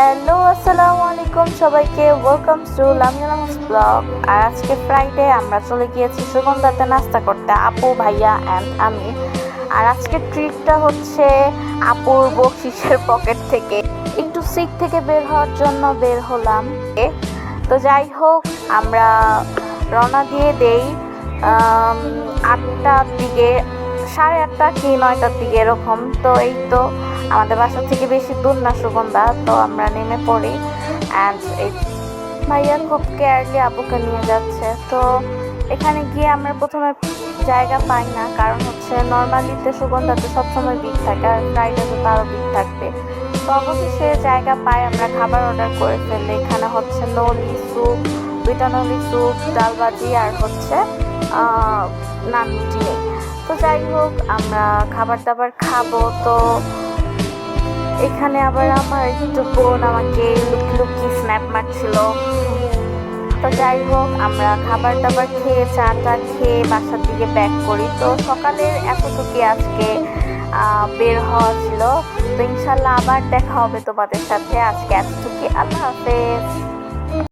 Hello, আসসালামু আলাইকুম সবাইকে। ওয়েলকাম টু লামিয়ালামস ব্লগ। আর আজকে ফ্রাইডে, আমরা চলে গিয়েছি সুগন্ধাতে নাস্তা করতে, আপু, ভাইয়া অ্যান্ড আমি। আর আজকের ট্রিটটা হচ্ছে আপুর বকশিসের পকেট থেকে। একটু সিক থেকে বের হওয়ার জন্য বের হলাম। তো যাই হোক, আমরা রওনা দিয়ে দেই 8টার দিকে, 8:30 কি 9টার দিকে এরকম। তো এই তো আমাদের বাসা থেকে বেশি দূর না সুগন্ধা, তো আমরা নেমে পড়ি। অ্যান্ড এই ভাইয়া খুব কেয়ারলি আপুকে নিয়ে যাচ্ছে। তো এখানে গিয়ে আমরা প্রথমে জায়গা পাই না, কারণ হচ্ছে নর্মালিতে সুগন্ধাতে সবসময় ভিড় থাকে, আর ফ্রাইডে তো তারও ভিড় থাকবে। তো অবশেষে জায়গা পাই, আমরা খাবার অর্ডার করে ফেললে। এখানে হচ্ছে নলি স্যুপ, 2টা নলি স্যুপ, ডাল ভাজি, আর হচ্ছে নান রুটি নেই। তো যাই হোক, আমরা খাবার দাবার খাবো। তো এখানে আবার আমার একটু বোন আমাকে লুকি লুকি স্ন্যাপ মারছিল। তো যাই হোক, আমরা খাবার দাবার খেয়ে, চাটা খেয়ে বাসার দিকে ব্যাক করি। তো সকালের এতটুকুই আজকে বের হওয়া ছিল। তো ইনশাল্লাহ আবার দেখা হবে তোমাদের সাথে। আজকে এতটুকুই, আল্লাহ হাফেজ।